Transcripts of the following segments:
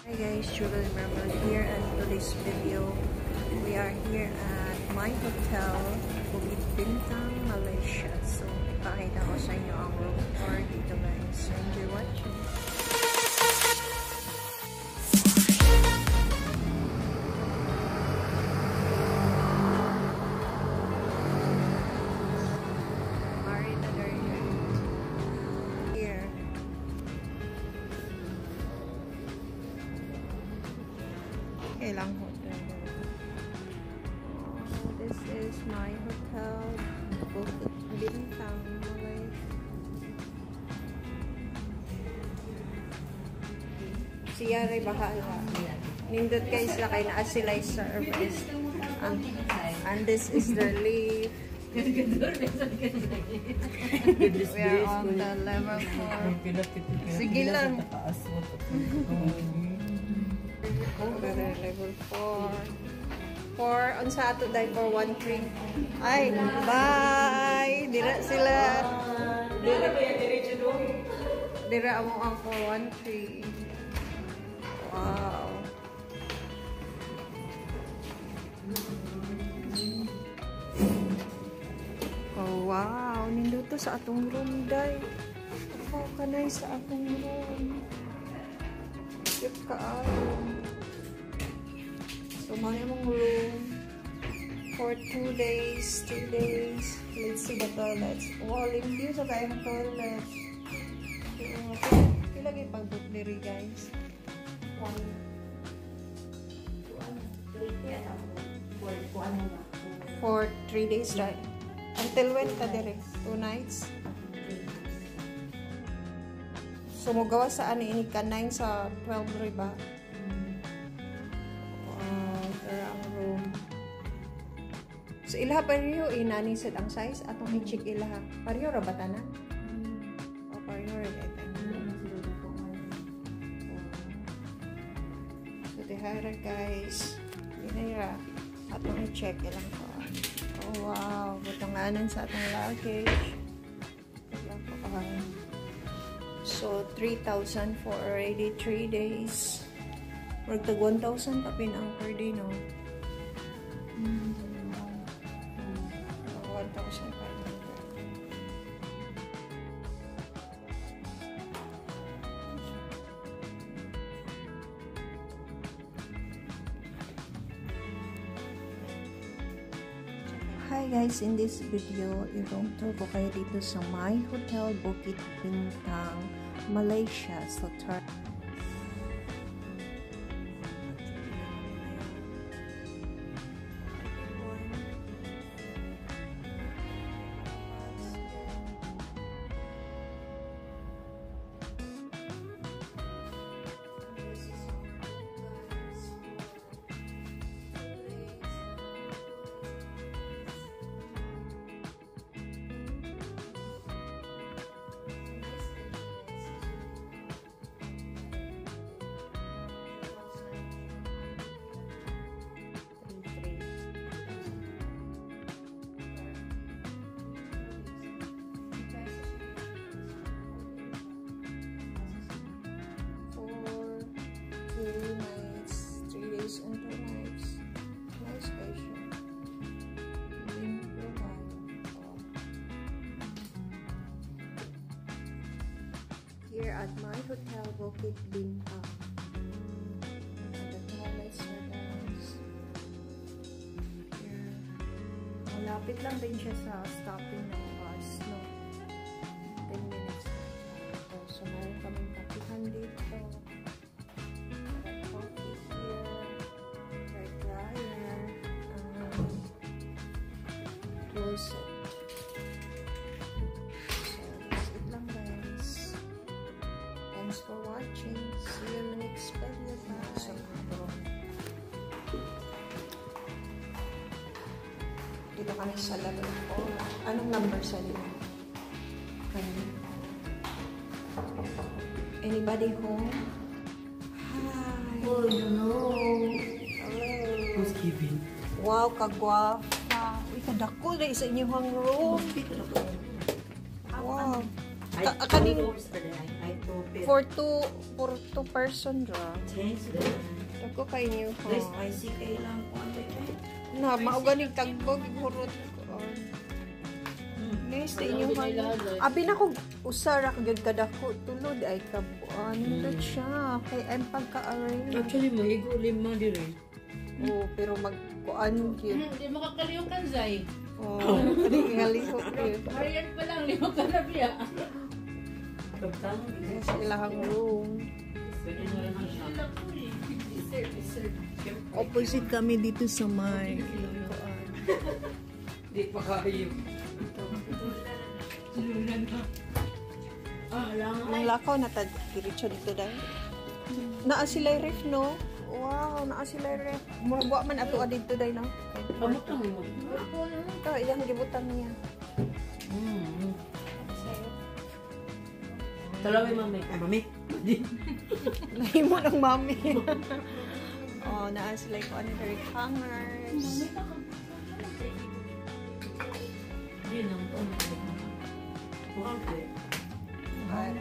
Hi guys, Sugar Mermaid here, and today's video we are here at my hotel, Bukit Bintang, Malaysia. So, ipakita ko sa inyo ang room tour dito guys. So, enjoy watching. Ilang hotel. This is my hotel, Bukit Bintang, Malaysia. Siya rin bahala. Nindot kayo sila kayo na sila service. And this is the lift. We are on the level 4. Sige lang. Level 4 on sa ato dahil for 1-3. Ay, bye! Dira sila. Dira mo ang for 1-3. Wow. Oh, wow. Ninduto sa atong room, day. Wow, kanay sa atong room. Cute kaayon. So, mga mong room for 2 days, 3 days. Let's see the toilets. Wow, limpyo sa kaya ng toilet. Pilagay pag-book diri, guys. 4 3 days, right? Until when ka diri? 2 nights? So, magawa sa ano ini ka 9 sa 12 riba. So, ilaha pariyo, inani set ang size, atong i-check ilaha. Pariyo, rabata na? O, pariyo, rabata na. So, tihara guys. Inayra, atong i-check ilang ko. Oh, wow. Butanganan sa atong luggage. So, 3,000 for already 3 days. Magtag 1,000 tapin ang per day, no? 1,500. Hi guys, in this video, i-room tour ko kayo dito sa my hotel, Bukit Bintang, Malaysia. So, here at my hotel, Bukit Bintang. The toilets are nice. Here. Malapit lang din siya sa stopping ng bus, no? 10 minutes lang. So, meron kaming tapihan dito. Coffee here. Hair dryer. Closet. Thanks for watching. See you in the next video. Bye. Dito kami sa level 4. Anong number sa dito? Anybody home? Hi. Oh, hello. Hello. Who's giving? Wow, kagwapa. Uy, kadako na isa inyong room. Wow. I Kaning... yesterday. I For two person ra. Thanks, guys. Dako kay niyo ha. Guys, spicy kayo lang po. Na mauganig tagbog igurot ko. Nice sa inyo ha. Abi na ko usara kagad kadako tulod ay kabuan. Nindot siya kay ay pagka-arrange. Actually, mahigo lima dire. Oh, pero magkuan gyud. Hindi makakaliw kan Zay. Oh, hindi ngaliho gyud. Marian pa lang, lima ka na biya. Kaptang. Sa ilahang room. Pwede mo rin ang shot. Opposite kami dito sa may Di pa kayo. ang lakaw na tad diretso dito dai. Naa sila ref no. Wow, naa sila ref. Muragwa man ato dito dai no. Pamutang mo. Ito, iyang gibutan niya. Talaway, mami. Ay, mami. Nahimo ng mami. Oh, naa sila ko ano their hangers. Hindi nang ito. Okay. Ay,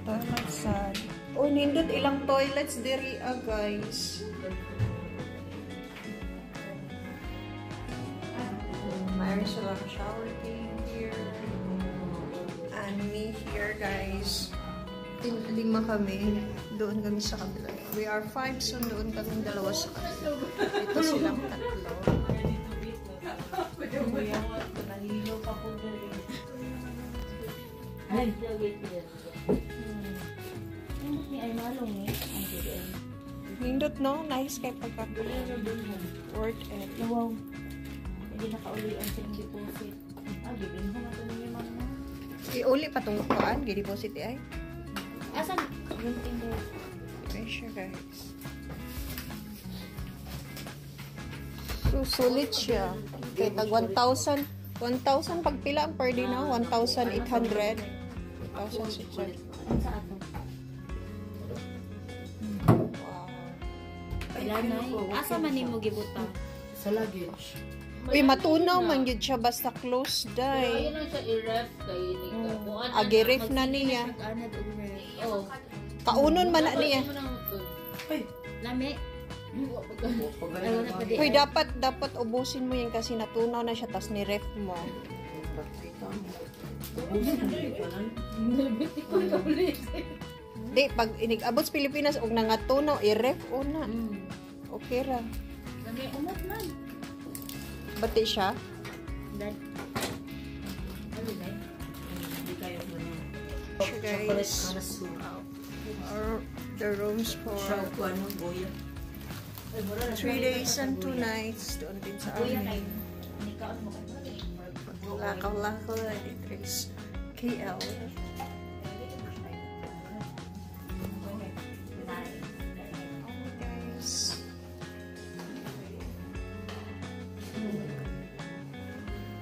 toilet sad. Oh, nindot ilang toilets diri guys. Mayroon silang shower thing here. And me here, guys. Lima kami. Doon kami sa kabila. We are 5, so doon kami dalawa sa kabila. Ito silang tatlo. Nalilo pa po dali. Ay, ay malong eh. Nindot, no? Nice kay pagkakulo. Worth it. Wow. Hindi nakauli ang silang deposit. Gibing ko natin yung mga. Iuli pa itong kuhaan. G-deposit ay. Asan? Yung tindo. Pressure, guys. So, sulit siya. Kaya tag 1,000. 1,000 pagpila ang per day na. 1,800. 1,600. Ano sa ato? Wow. Kailanay. Asa man ni mo gibuta? Sa luggage. Uy, matunaw man yun siya. Basta close Ayun day. na siya i-ref kay ni ka. Kuan na, Agi-ref na magsige niya. Mag-anad og ref. Oh. Kaunon man na niya. Ay! Lami. Pagano na Pwede. Uy, dapat ubusin mo yun kasi natunaw na siya. Tas ni-ref mo. Nalibiti ko na ulit. Di, pag inig-abot sa Pilipinas, og nangatunaw, i-ref una. Okay ra. Lami, umot man. Bati siya? Dad. Ano na? Hindi kayo mo na. Sure, guys. Chocolate connoisseur. Or the rooms for Siya ko ano, boya. 3 days and 2 nights. Doon din sa amin. Nikaon mo ka. Lakaw-lakaw na dito is KL. Guys.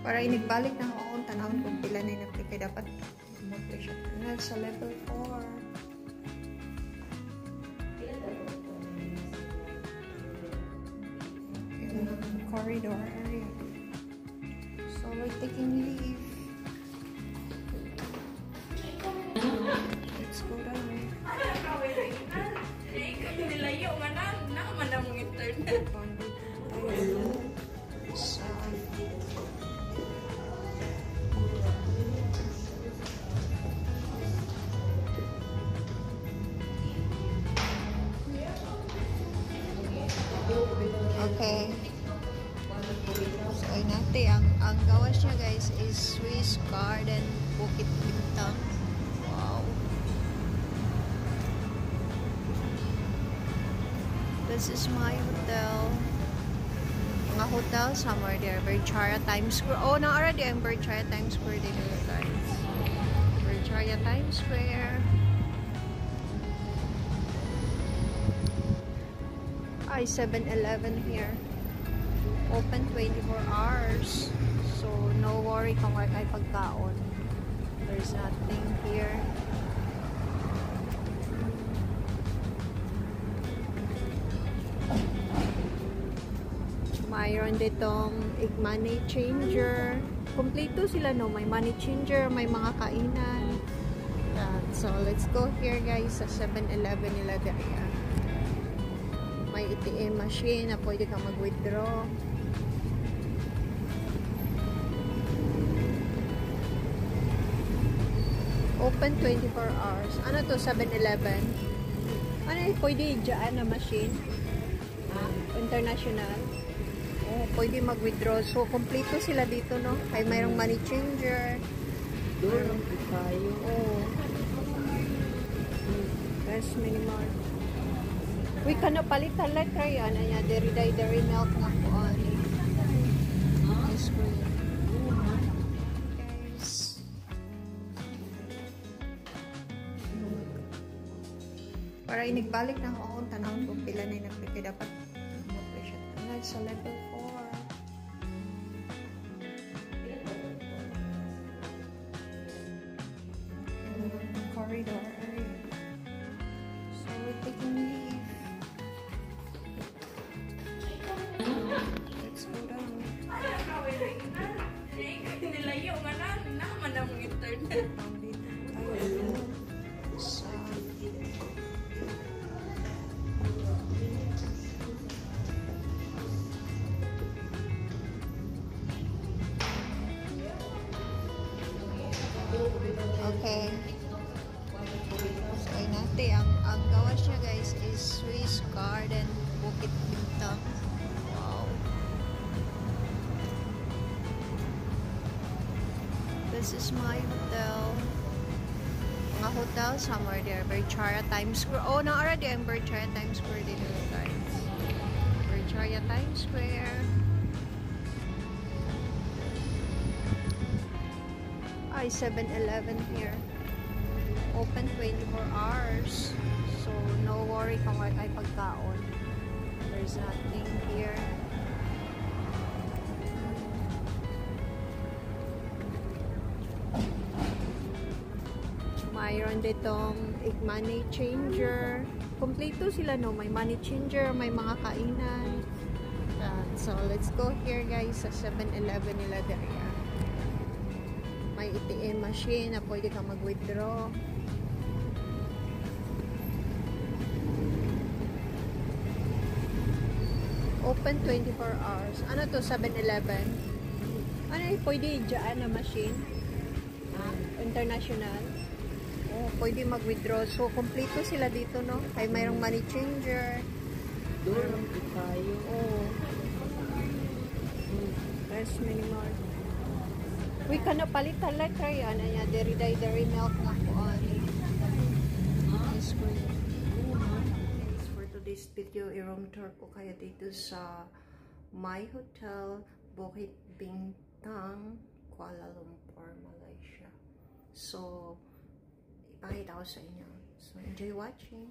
Para inigbalik na ako kung tanawin kung pila na yung kaya dapat kumutli siya. Sa level 4. Corridor area. So we're taking leave. Let's go down. Nilayo man na mong internet. Okay. So, ay natin. Ang gawas niya, guys, is Swiss Garden Bukit Bintang. Wow. This is my hotel. Mga hotel, somewhere there. Berchara Times Square. Oh, na already ang Berchara Times Square dito, guys. Berchara Times Square. Ay, 7-Eleven here. Open 24 hours. So, no worry kung wala kayo pagkaon. There's nothing here. Mayroon ditong money changer. Kompleto sila, no? May money changer, may mga kainan. Yan. So, let's go here guys sa 7-Eleven nila dahil may ATM machine na pwede kang mag-withdraw. Open 24 hours. Ano to? 7-Eleven? Ano yung pwede dyan na machine? International? Oh, pwede mag-withdraw. So, kompleto sila dito, no? Ay, mayroong money changer. Doon, tayo. Oh. Best minimal. Uy, kano palitan lang try yan. Anya, dairy milk na po. Ice cream. Guys. Para inigbalik na ako kung tanawin kung pila na yung nagpipid. Dapat mag-play siya. Ano, sa level 4. Corridor area. So we're taking leave. Let's go down. Nilayo nga naman ang internet. Dito tayo sa okay. So, ay natin. Ang gawa siya guys is Swiss Garden Bukit Bintang. Wow. This is my hotel. Mga hotel somewhere there. Berchara Times Square. Oh, na already ang Berchara Times Square dito guys. Berchara Times Square. Ay, 7-Eleven here. Open 24 hours. So, no worry kung ay pagkaon. There's nothing here. Mayroon ditong money changer. Kompleto sila, no? May money changer, may mga kainan. So, let's go here, guys, sa 7-Eleven nila dahil may ATM machine na pwede kang mag-withdraw. Open 24 hours. Ano to? 7-Eleven? Ano yung pwede dyan na machine? International? Oh, pwede mag-withdraw. So, kompleto sila dito, no? Ay, mayroong money changer. Doon, tayo. Oh. Best minimal. Uy, kano palitan lang try yan. Anya, dairy milk na po. Ice cream. For today's video, i-room tour ko kayo dito sa My Hotel, Bukit Bintang, Kuala Lumpur, Malaysia. So, ipakita ko sa inyo. So, enjoy watching.